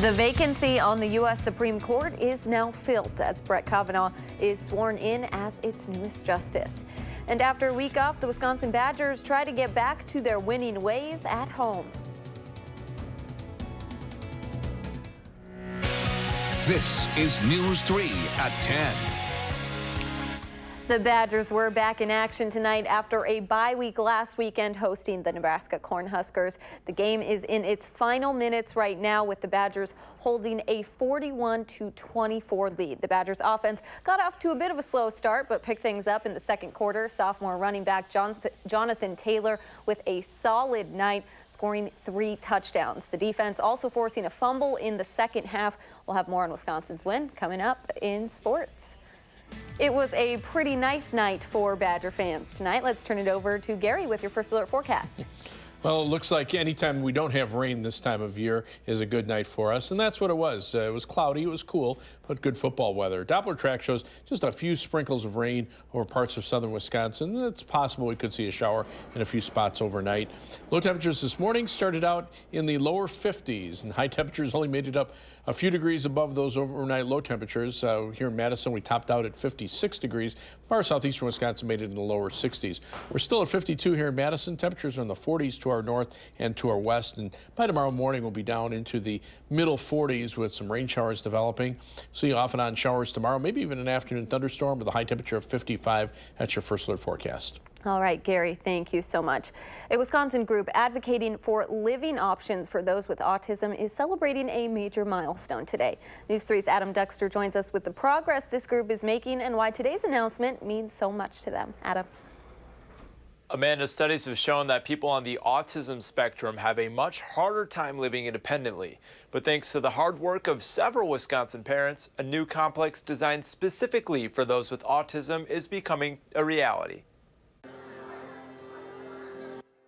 The vacancy on the U.S. Supreme Court is now filled as Brett Kavanaugh is sworn in as its newest justice. And after a week off, the Wisconsin Badgers try to get back to their winning ways at home. This is News 3 at 10. The Badgers were back in action tonight after a bye week last weekend hosting the Nebraska Cornhuskers. The game is in its final minutes right now with the Badgers holding a 41-24 lead. The Badgers offense got off to a bit of a slow start but picked things up in the second quarter. Sophomore running back Jonathan Taylor with a solid night, scoring 3 touchdowns. The defense also forcing a fumble in the second half. We'll have more on Wisconsin's win coming up in sports. It was a pretty nice night for Badger fans tonight. Let's turn it over to Gary with your first alert forecast. Well, it looks like anytime we don't have rain this time of year is a good night for us, and that's what it was. It was cloudy, it was cool, but good football weather. Doppler track shows just a few sprinkles of rain over parts of southern Wisconsin. It's possible we could see a shower in a few spots overnight. Low temperatures this morning started out in the lower 50s, and high temperatures only made it up a few degrees above those overnight low temperatures. Here in Madison, we topped out at 56 degrees. Far southeastern Wisconsin made it in the lower 60s. We're still at 52 here in Madison. Temperatures are in the 40s to our north and to our west, and by tomorrow morning we'll be down into the middle 40s with some rain showers developing. See off and on showers tomorrow, maybe even an afternoon thunderstorm with a high temperature of 55. That's your first alert forecast. All right, Gary, thank you so much. A Wisconsin group advocating for living options for those with autism is celebrating a major milestone today. News 3's Adam Dexter joins us with the progress this group is making and why today's announcement means so much to them. Adam. Amanda, studies have shown that people on the autism spectrum have a much harder time living independently. But thanks to the hard work of several Wisconsin parents, a new complex designed specifically for those with autism is becoming a reality.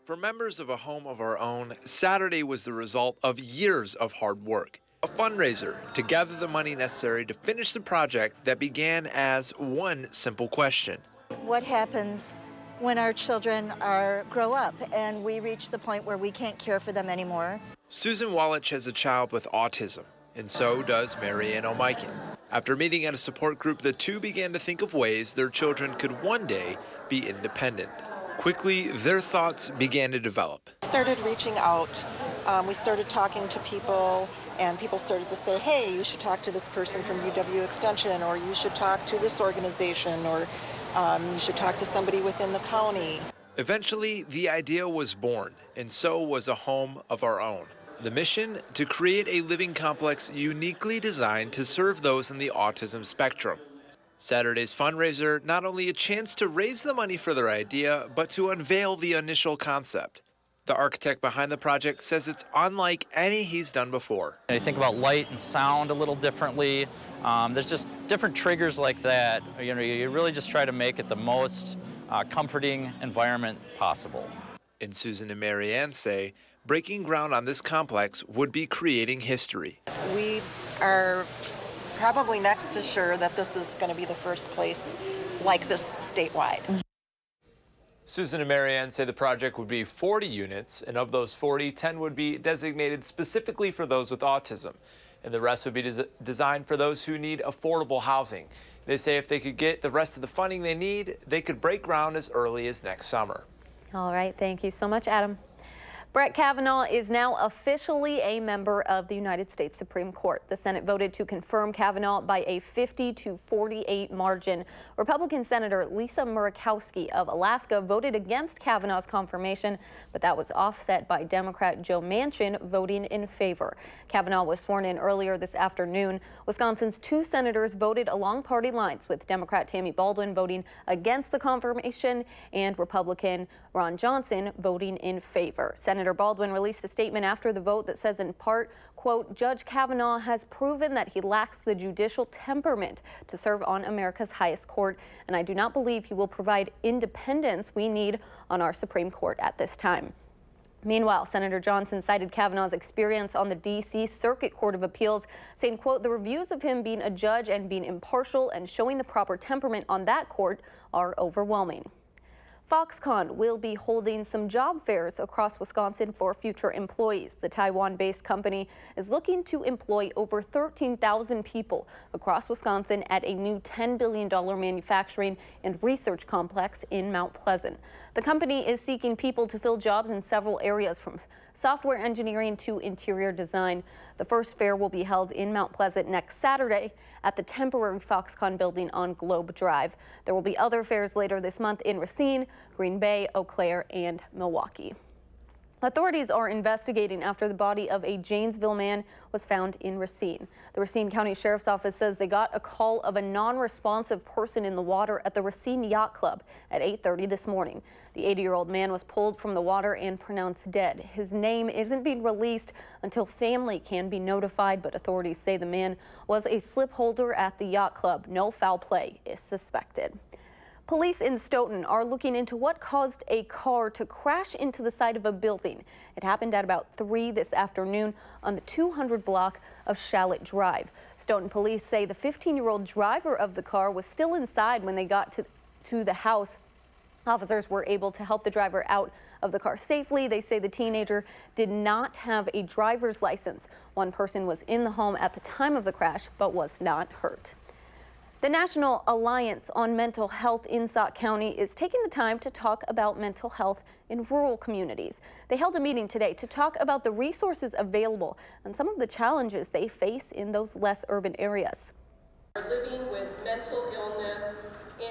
For members of A Home of Our Own, Saturday was the result of years of hard work. A fundraiser to gather the money necessary to finish the project that began as one simple question. What happens when our children grow up and we reach the point where we can't care for them anymore? Susan Wallich has a child with autism, and so does Marianne O'Miken. After meeting at a support group, the two began to think of ways their children could one day be independent. Quickly, their thoughts began to develop. Started reaching out. We started talking to people, and people started to say, hey, you should talk to this person from UW Extension, or you should talk to this organization, or you should talk to somebody within the county. Eventually, the idea was born, and so was A Home of Our Own. The mission, to create a living complex uniquely designed to serve those in the autism spectrum. Saturday's fundraiser, not only a chance to raise the money for their idea, but to unveil the initial concept. The architect behind the project says it's unlike any he's done before. I think about light and sound a little differently. There's just different triggers like that. You know, you really just try to make it the most comforting environment possible. And Susan and Marianne say breaking ground on this complex would be creating history. We are probably next to sure that this is going to be the first place like this statewide. Susan and Marianne say the project would be 40 units, and of those 40, 10 would be designated specifically for those with autism, and the rest would be designed for those who need affordable housing. They say if they could get the rest of the funding they need, they could break ground as early as next summer. All right, thank you so much, Adam. Brett Kavanaugh is now officially a member of the United States Supreme Court. The Senate voted to confirm Kavanaugh by a 50-48 margin. Republican Senator Lisa Murkowski of Alaska voted against Kavanaugh's confirmation, but that was offset by Democrat Joe Manchin voting in favor. Kavanaugh was sworn in earlier this afternoon. Wisconsin's 2 senators voted along party lines, with Democrat Tammy Baldwin voting against the confirmation and Republican Ron Johnson voting in favor. Senator Baldwin released a statement after the vote that says in part, quote, Judge Kavanaugh has proven that he lacks the judicial temperament to serve on America's highest court, and I do not believe he will provide independence we need on our Supreme Court at this time. Meanwhile, Senator Johnson cited Kavanaugh's experience on the D.C. Circuit Court of Appeals, saying, quote, the reviews of him being a judge and being impartial and showing the proper temperament on that court are overwhelming. Foxconn will be holding some job fairs across Wisconsin for future employees. The Taiwan-based company is looking to employ over 13,000 people across Wisconsin at a new $10 billion manufacturing and research complex in Mount Pleasant. The company is seeking people to fill jobs in several areas, from software engineering to interior design. The first fair will be held in Mount Pleasant next Saturday at the temporary Foxconn building on Globe Drive. There will be other fairs later this month in Racine, Green Bay, Eau Claire, and Milwaukee. Authorities are investigating after the body of a Janesville man was found in Racine. The Racine County Sheriff's Office says they got a call of a non-responsive person in the water at the Racine Yacht Club at 8:30 this morning. The 80-year-old man was pulled from the water and pronounced dead. His name isn't being released until family can be notified, but authorities say the man was a slip holder at the yacht club. No foul play is suspected. Police in Stoughton are looking into what caused a car to crash into the side of a building. It happened at about 3 this afternoon on the 200 block of Shallot Drive. Stoughton police say the 15-year-old driver of the car was still inside when they got to the house. Officers were able to help the driver out of the car safely. They say the teenager did not have a driver's license. One person was in the home at the time of the crash but was not hurt. The National Alliance on Mental Health in Sauk County is taking the time to talk about mental health in rural communities. They held a meeting today to talk about the resources available and some of the challenges they face in those less urban areas. Living with mental illness.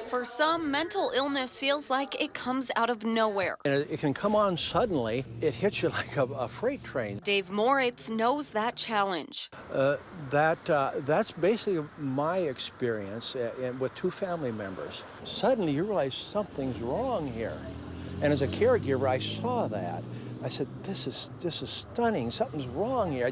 For some, mental illness feels like it comes out of nowhere. And it can come on suddenly. It hits you like a freight train. Dave Moritz knows that challenge. That's basically my experience with 2 family members. Suddenly you realize something's wrong here. And as a caregiver, I saw that. I said, this is stunning. Something's wrong here.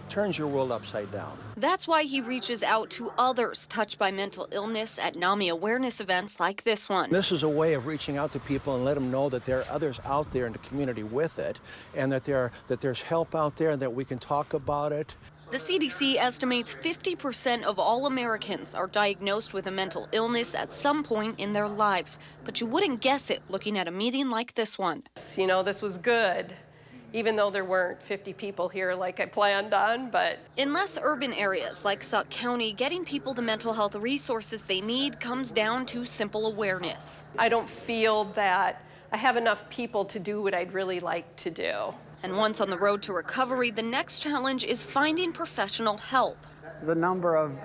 Turns your world upside down. That's why he reaches out to others touched by mental illness at NAMI awareness events like this one. This is a way of reaching out to people and let them know that there are others out there in the community with it, and that there's help out there and that we can talk about it. The CDC estimates 50% of all Americans are diagnosed with a mental illness at some point in their lives. But you wouldn't guess it looking at a meeting like this one. You know, this was good, even though there weren't 50 people here like I planned on, but... In less urban areas like Sauk County, getting people the mental health resources they need comes down to simple awareness. I don't feel that I have enough people to do what I'd really like to do. And once on the road to recovery, the next challenge is finding professional help. The number of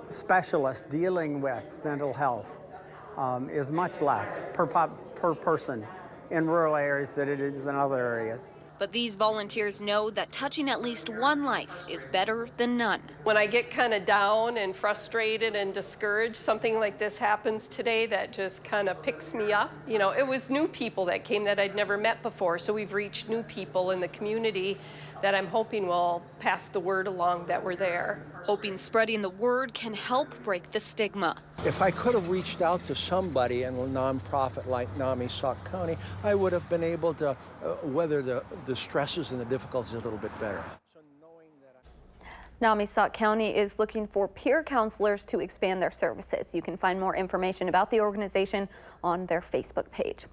specialists dealing with mental health is much less per person in rural areas than it is in other areas. But these volunteers know that touching at least one life is better than none. When I get kind of down and frustrated and discouraged, something like this happens today that just kind of picks me up. You know, it was new people that came that I'd never met before, so we've reached new people in the community that I'm hoping will pass the word along that we're there. Hoping spreading the word can help break the stigma. If I could have reached out to somebody in a nonprofit like NAMI Sauk County, I would have been able to weather the stresses and the difficulties a little bit better. NAMI Sauk County is looking for peer counselors to expand their services. You can find more information about the organization on their Facebook page.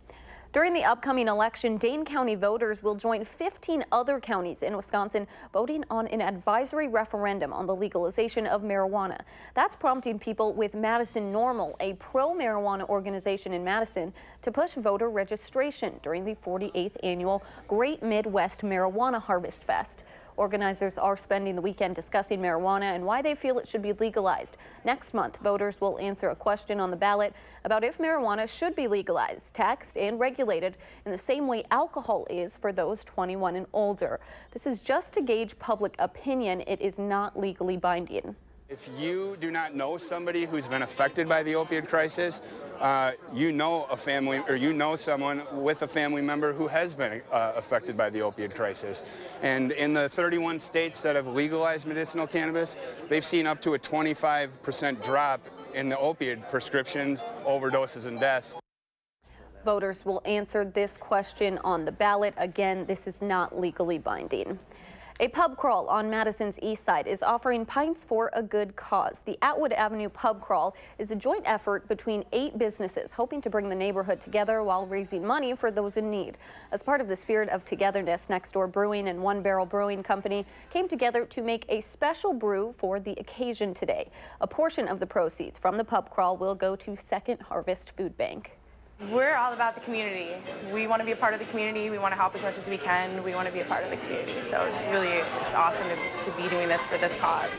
During the upcoming election, Dane County voters will join 15 other counties in Wisconsin voting on an advisory referendum on the legalization of marijuana. That's prompting people with Madison Normal, a pro-marijuana organization in Madison, to push voter registration during the 48th annual Great Midwest Marijuana Harvest Fest. Organizers are spending the weekend discussing marijuana and why they feel it should be legalized. Next month, voters will answer a question on the ballot about if marijuana should be legalized, taxed, and regulated in the same way alcohol is for those 21 and older. This is just to gauge public opinion. It is not legally binding. If you do not know somebody who's been affected by the opioid crisis, you know a family, or you know someone with a family member who has been affected by the opioid crisis. And in the 31 states that have legalized medicinal cannabis, they've seen up to a 25% drop in the opioid prescriptions, overdoses, and deaths. Voters will answer this question on the ballot. Again, this is not legally binding. A pub crawl on Madison's east side is offering pints for a good cause. The Atwood Avenue Pub Crawl is a joint effort between 8 businesses hoping to bring the neighborhood together while raising money for those in need. As part of the spirit of togetherness, Next Door Brewing and One Barrel Brewing Company came together to make a special brew for the occasion today. A portion of the proceeds from the pub crawl will go to Second Harvest Food Bank. We're all about the community. We want to be a part of the community. We want to help as much as we can. We want to be a part of the community. So it's awesome to be doing this for this cause.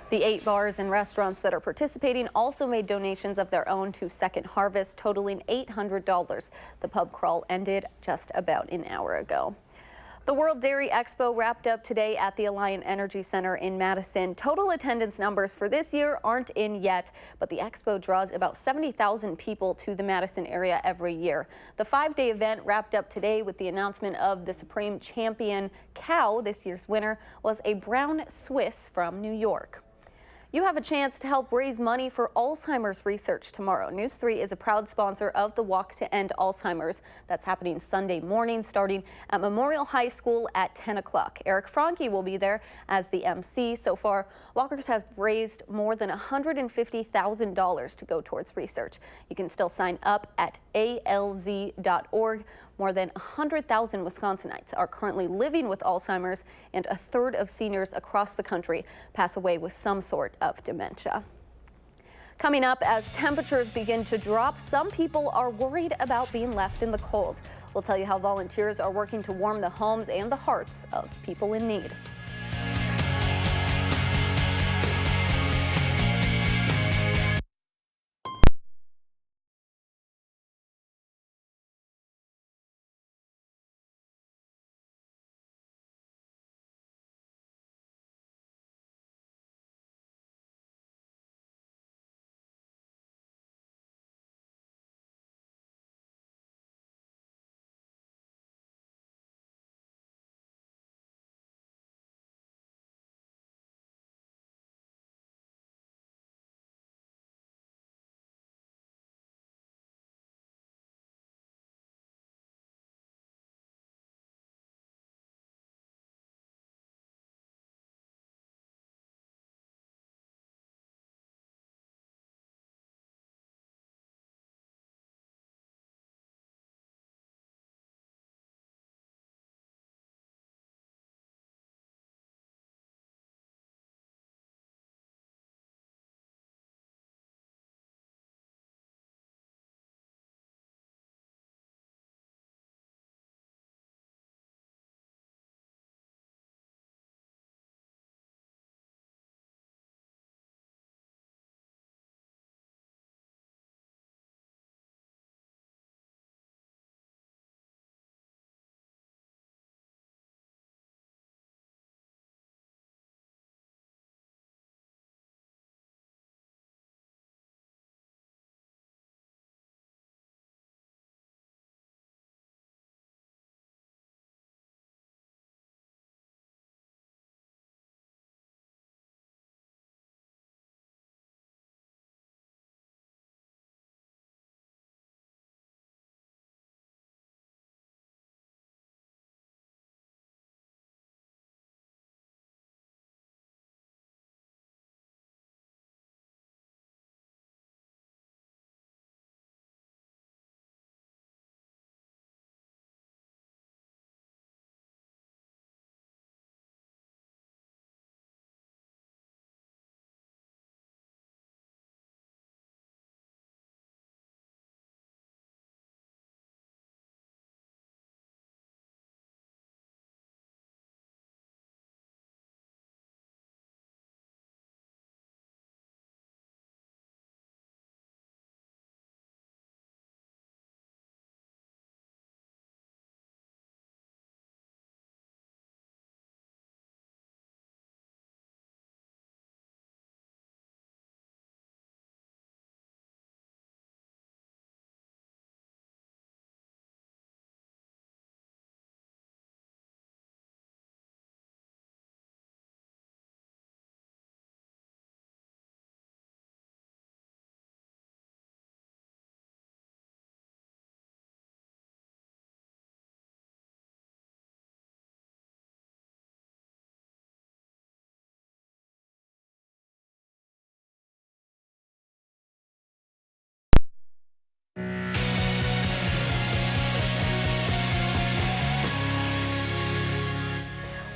The 8 bars and restaurants that are participating also made donations of their own to Second Harvest, totaling $800. The pub crawl ended just about an hour ago. The World Dairy Expo wrapped up today at the Alliant Energy Center in Madison. Total attendance numbers for this year aren't in yet, but the expo draws about 70,000 people to the Madison area every year. The 5-day event wrapped up today with the announcement of the Supreme Champion cow. This year's winner was a brown Swiss from New York. You have a chance to help raise money for Alzheimer's research tomorrow. News 3 is a proud sponsor of the Walk to End Alzheimer's. That's happening Sunday morning, starting at Memorial High School at 10 o'clock. Eric Franke will be there as the MC. So far, walkers have raised more than $150,000 to go towards research. You can still sign up at alz.org. More than 100,000 Wisconsinites are currently living with Alzheimer's, and a third of seniors across the country pass away with some sort of dementia. Coming up, as temperatures begin to drop, some people are worried about being left in the cold. We'll tell you how volunteers are working to warm the homes and the hearts of people in need.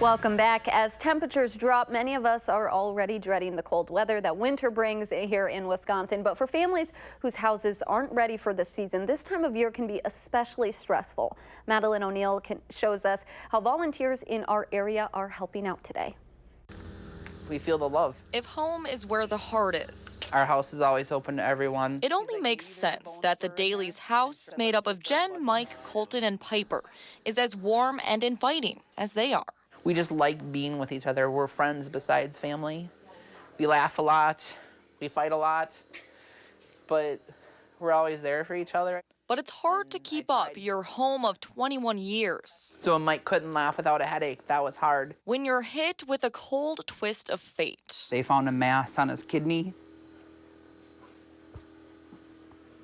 Welcome back. As temperatures drop, many of us are already dreading the cold weather that winter brings here in Wisconsin. But for families whose houses aren't ready for the season, this time of year can be especially stressful. Madeline O'Neill shows us how volunteers in our area are helping out today. We feel the love. If home is where the heart is, Our house is always open to everyone. it only makes sense that the Daly's house, made up of Jen, Mike, Colton, and Piper, is as warm and inviting as they are. We just like being with each other. We're friends besides family. We laugh a lot. We fight a lot. But we're always there for each other. But it's hard to keep up your home of 21 years. So when Mike couldn't laugh without a headache, that was hard. When you're hit with a cold twist of fate. They found a mass on his kidney.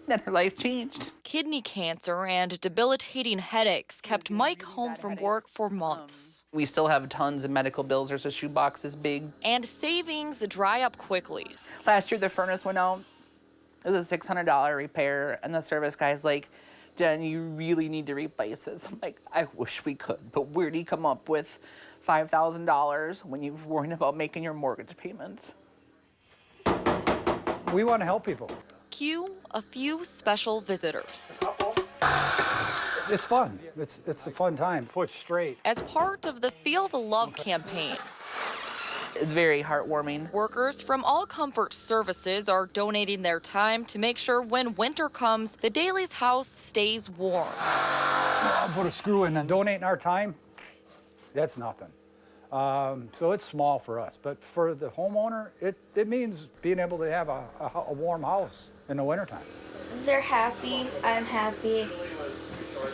Then her life changed. Kidney cancer and debilitating headaches kept Mike home from work for months. We still have tons of medical bills. There's a shoebox this big. And savings dry up quickly. Last year the furnace went out. It was a $600 repair, and the service guy's like, Jen, you really need to replace this. I'm like, I wish we could, but where'd he come up with $5,000 when you're worrying about making your mortgage payments? We want to help people. Cue a few special visitors. It's fun. It's a fun time. Put straight. As part of the Feel the Love campaign. It's very heartwarming. Workers from All Comfort Services are donating their time to make sure when winter comes, the Daly's house stays warm. I'll put a screw in and donating our time, that's nothing. So it's small for us, but for the homeowner, it means being able to have a warm house in the wintertime. They're happy, I'm happy,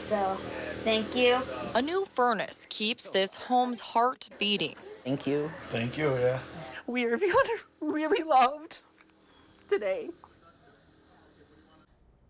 so thank you. A new furnace keeps this home's heart beating. Thank you. Thank you, yeah. We are feeling really loved today.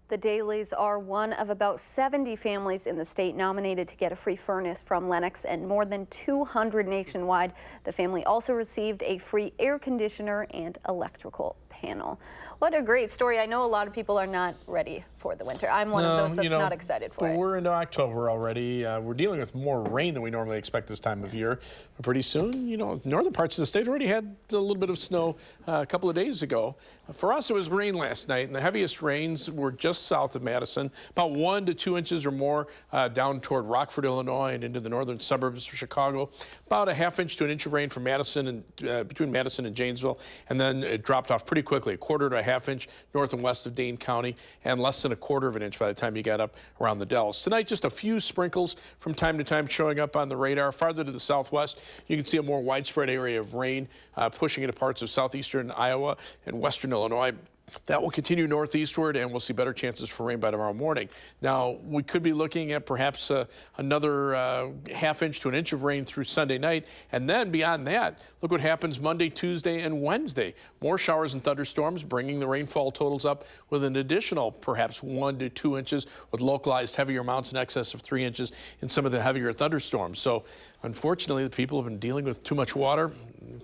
The Dalys are one of about 70 families in the state nominated to get a free furnace from Lennox, and more than 200 nationwide. The family also received a free air conditioner and electrical panel. What a great story. I know a lot of people are not ready for the winter. I'm one of those that's not excited for it. We're into October already. We're dealing with more rain than we normally expect this time of year. But pretty soon, northern parts of the state already had a little bit of snow a couple of days ago. For us, it was rain last night, and the heaviest rains were just south of Madison, about 1 to 2 inches or more down toward Rockford, Illinois, and into the northern suburbs of Chicago. About a ½ inch to an inch of rain from Madison and between Madison and Janesville, and then it dropped off pretty quickly, a quarter to a ½ inch north and west of Dane County, and less than a quarter of an inch by the time you got up around the Dells. Tonight, just a few sprinkles from time to time showing up on the radar. Farther to the southwest, you can see a more widespread area of rain pushing into parts of southeastern Iowa and western Illinois. That will continue northeastward, and we'll see better chances for rain by tomorrow morning. Now, we could be looking at perhaps another ½ inch to an inch of rain through Sunday night. And then beyond that, look what happens Monday, Tuesday, and Wednesday. More showers and thunderstorms, bringing the rainfall totals up with an additional perhaps 1 to 2 inches, with localized heavier amounts in excess of 3 inches in some of the heavier thunderstorms. So, unfortunately, the people have been dealing with too much water.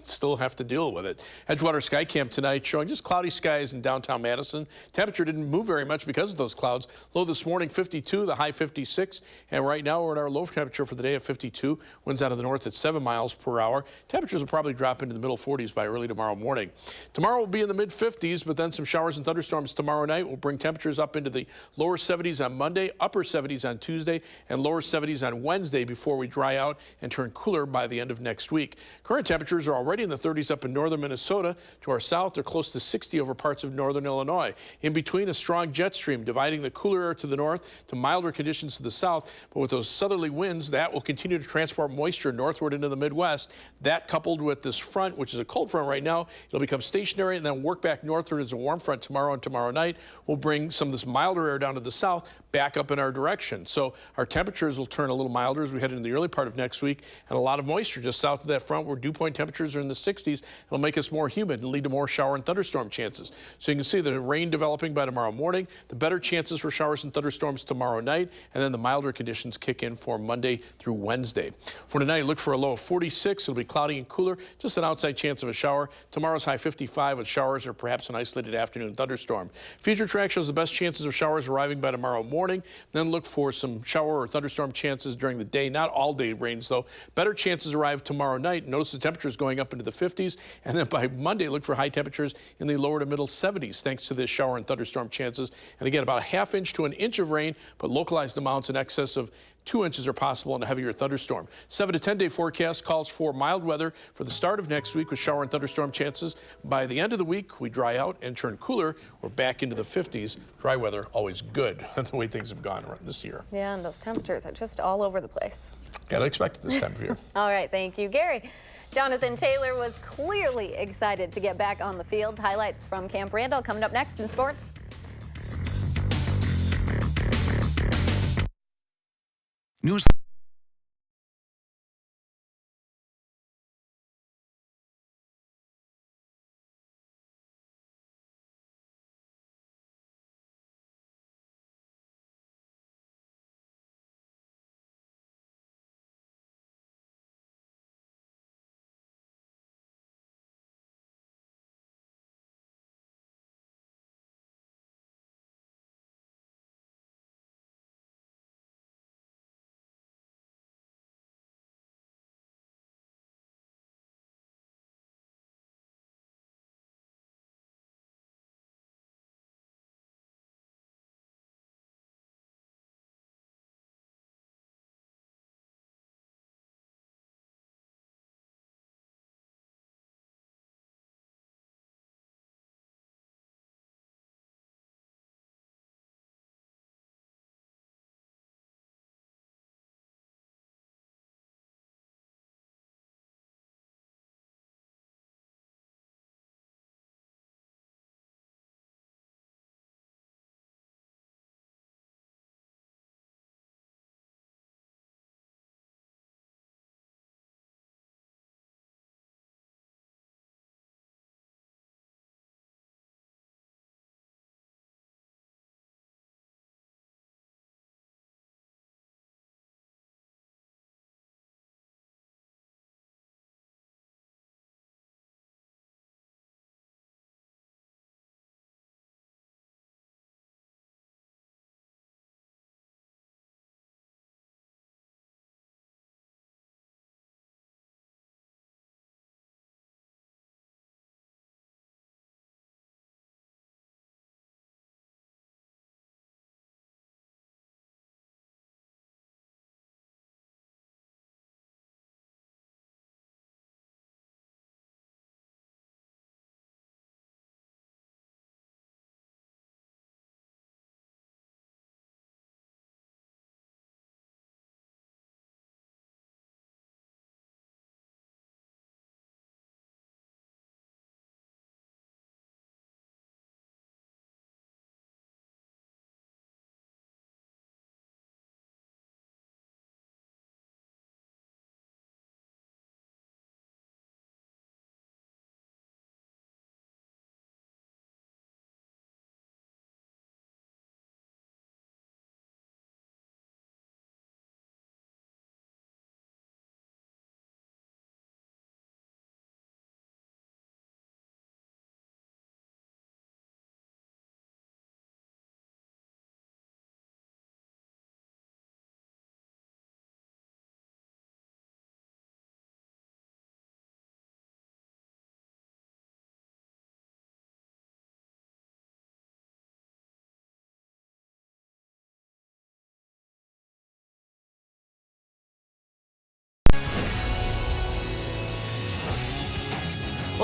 Still have to deal with it. Edgewater Sky Cam tonight showing just cloudy skies in downtown Madison. Temperature didn't move very much because of those clouds. Low this morning 52, the high 56, and right now we're at our low temperature for the day of 52. Winds out of the north at 7 miles per hour. Temperatures will probably drop into the middle 40s by early tomorrow morning. Tomorrow will be in the mid 50s, but then some showers and thunderstorms tomorrow night will bring temperatures up into the lower 70s on Monday, upper 70s on Tuesday, and lower 70s on Wednesday before we dry out and turn cooler by the end of next week. Current temperatures are already in the 30s up in northern Minnesota. To our south, they're close to 60 over parts of northern Illinois. In between, a strong jet stream dividing the cooler air to the north to milder conditions to the south. But with those southerly winds, that will continue to transport moisture northward into the Midwest. That coupled with this front, which is a cold front right now, it'll become stationary and then work back northward as a warm front tomorrow and tomorrow night. Will bring some of this milder air down to the south back up in our direction. So our temperatures will turn a little milder as we head into the early part of next week, and a lot of moisture just south of that front where dew point temperatures are in the 60s. It'll make us more humid and lead to more shower and thunderstorm chances. So you can see the rain developing by tomorrow morning, the better chances for showers and thunderstorms tomorrow night, and then the milder conditions kick in for Monday through Wednesday. For tonight, look for a low of 46. It'll be cloudy and cooler, just an outside chance of a shower. Tomorrow's high 55 with showers or perhaps an isolated afternoon thunderstorm. Future track shows the best chances of showers arriving by tomorrow morning. Then look for some shower or thunderstorm chances during the day. Not all day rains, though. Better chances arrive tomorrow night. Notice the temperatures going up into the 50s. And then by Monday, look for high temperatures in the lower to middle 70s, thanks to the shower and thunderstorm chances. And again, about a ½ inch to an inch of rain, but localized amounts in excess of 2 inches are possible in a heavier thunderstorm. 7 to 10 day forecast calls for mild weather for the start of next week with shower and thunderstorm chances. By the end of the week, we dry out and turn cooler. We're back into the 50s. Dry weather, always good. That's the way things have gone this year. Yeah, and those temperatures are just all over the place. Gotta expect it this time of year. All right, thank you, Gary. Jonathan Taylor was clearly excited to get back on the field. Highlights from Camp Randall coming up next in sports. News.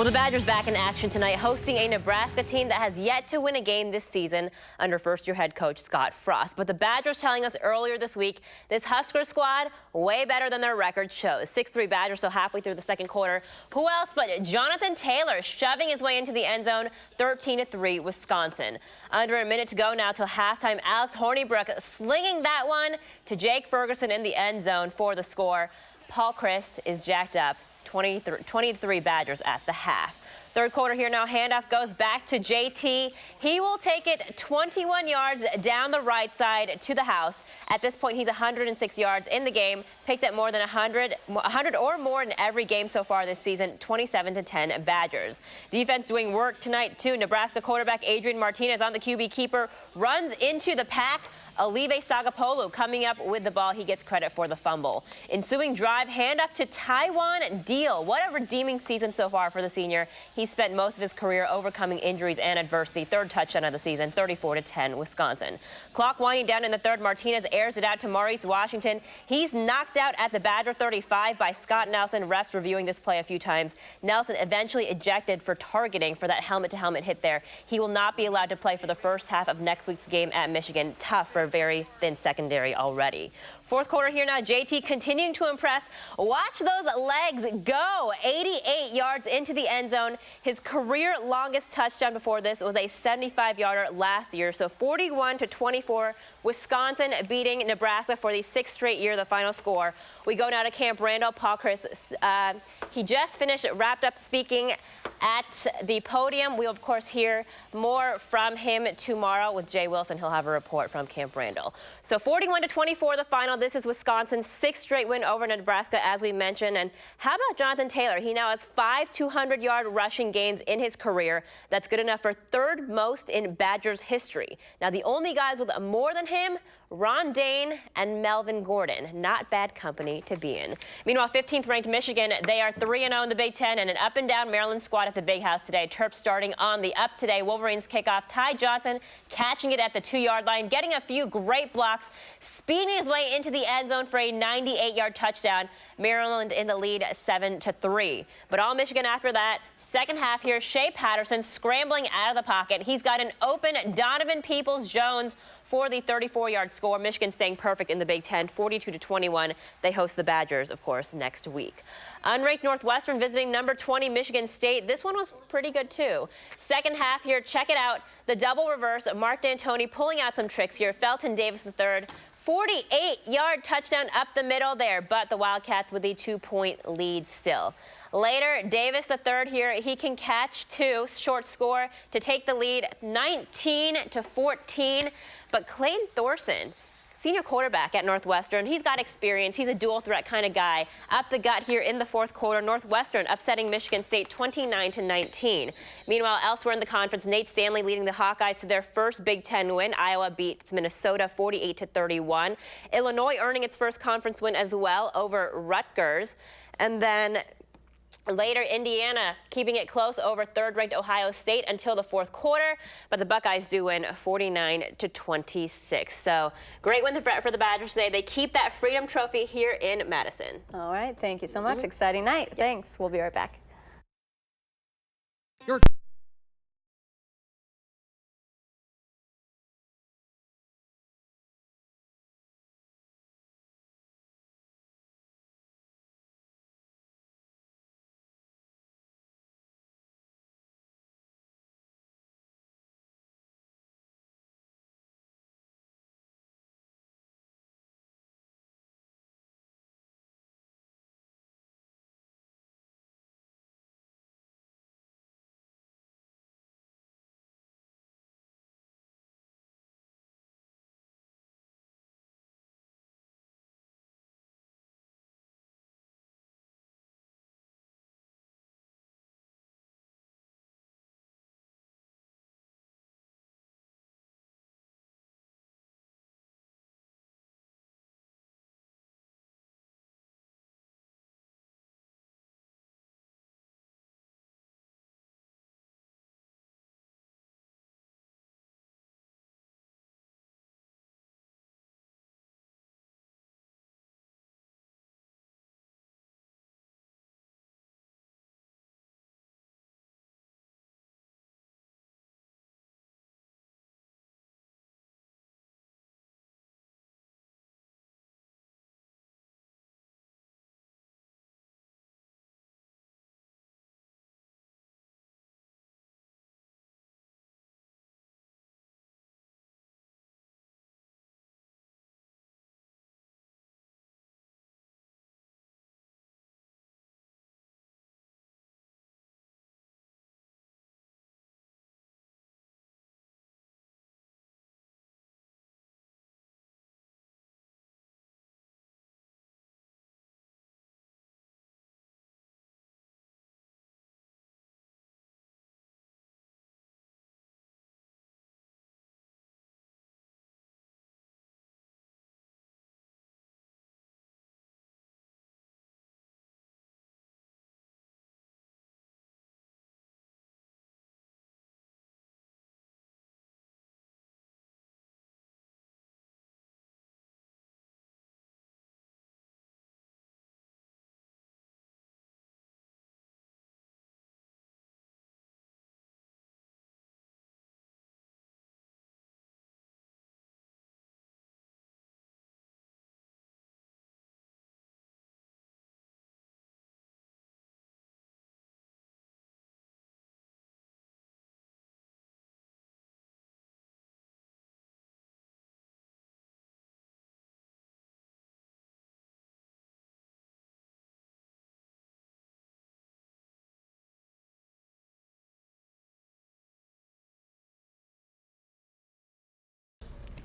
Well, the Badgers back in action tonight, hosting a Nebraska team that has yet to win a game this season under first-year head coach Scott Frost. But the Badgers telling us earlier this week, this Husker squad way better than their record shows. 6-3 Badgers, so halfway through the second quarter. Who else but Jonathan Taylor shoving his way into the end zone, 13-3 Wisconsin. Under a minute to go now till halftime. Alex Hornibrook slinging that one to Jake Ferguson in the end zone for the score. Paul Chryst is jacked up. 20-3 Badgers at the half. Third quarter here now, handoff goes back to JT. He will take it 21 yards down the right side to the house. At this point, he's 106 yards in the game, picked up more than 100 or more in every game so far this season, 27-10 Badgers. Defense doing work tonight, too. Nebraska quarterback Adrian Martinez on the QB keeper, runs into the pack. Olive Sagapolu coming up with the ball. He gets credit for the fumble. Ensuing drive, handoff to Taiwan Deal. What a redeeming season so far for the senior. He spent most of his career overcoming injuries and adversity. Third touchdown of the season, 34-10 Wisconsin. Clock winding down in the third. Martinez airs it out to Maurice Washington. He's knocked out at the Badger 35 by Scott Nelson. Refs reviewing this play a few times. Nelson eventually ejected for targeting for that helmet-to-helmet hit there. He will not be allowed to play for the first half of next week's game at Michigan. Tough for a very thin secondary already. Fourth quarter here now, JT continuing to impress. Watch those legs go. 88 yards into the end zone. His career longest touchdown before this was a 75-yarder last year. So 41-24, Wisconsin beating Nebraska for the 6th straight year, the final score. We go now to Camp Randall. Paul Chris, he just wrapped up speaking at the podium. We'll, of course, hear more from him tomorrow with Jay Wilson. He'll have a report from Camp Randall. So 41-24, the final. This is Wisconsin's 6th straight win over Nebraska, as we mentioned. And how about Jonathan Taylor? He now has 5 200-yard rushing games in his career. That's good enough for third most in Badgers history. Now, the only guys with more than him, Ron Dane and Melvin Gordon. Not bad company to be in. Meanwhile, 15th ranked Michigan, they are 3-0 in the Big Ten, and an up and down Maryland squad at the Big House today. Terps starting on the up today. Wolverines kickoff. Ty Johnson catching it at the 2-yard line, getting a few great blocks, speeding his way into the end zone for a 98-yard touchdown. Maryland in the lead 7-3. But all Michigan after that. Second half here, Shea Patterson scrambling out of the pocket. He's got an open Donovan Peoples-Jones for the 34-yard score. Michigan staying perfect in the Big Ten, 42-21. They host the Badgers, of course, next week. Unranked Northwestern visiting number 20 Michigan State. This one was pretty good, too. Second half here, check it out. The double reverse, Mark D'Antoni pulling out some tricks here. Felton Davis III, 48-yard touchdown up the middle there, but the Wildcats with a 2-point lead still. Later, Davis III here, he can catch two, short score to take the lead 19-14. But Clayton Thorson, senior quarterback at Northwestern, he's got experience. He's a dual threat kind of guy. Up the gut here in the fourth quarter, Northwestern upsetting Michigan State 29-19. Meanwhile, elsewhere in the conference, Nate Stanley leading the Hawkeyes to their first Big Ten win. Iowa beats Minnesota 48-31. Illinois earning its first conference win as well over Rutgers. And then later, Indiana keeping it close over third-ranked Ohio State until the fourth quarter, but the Buckeyes do win 49-26. So great win for the Badgers today. They keep that Freedom Trophy here in Madison. All right, thank you so much. Exciting night. Thanks. We'll be right back.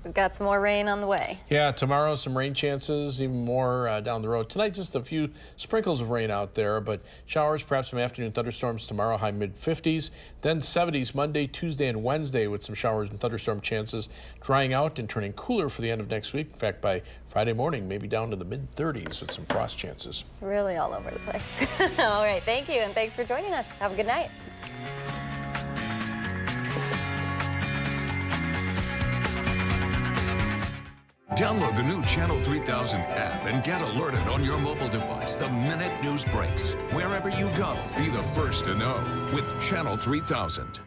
We've got some more rain on the way. Yeah, tomorrow some rain chances, even more down the road. Tonight, just a few sprinkles of rain out there, but showers, perhaps some afternoon thunderstorms tomorrow, high mid-50s. Then 70s Monday, Tuesday, and Wednesday with some showers and thunderstorm chances, drying out and turning cooler for the end of next week. In fact, by Friday morning, maybe down to the mid-30s with some frost chances. Really all over the place. All right, thank you, and thanks for joining us. Have a good night. Download the new Channel 3000 app and get alerted on your mobile device the minute news breaks. Wherever you go, be the first to know with Channel 3000.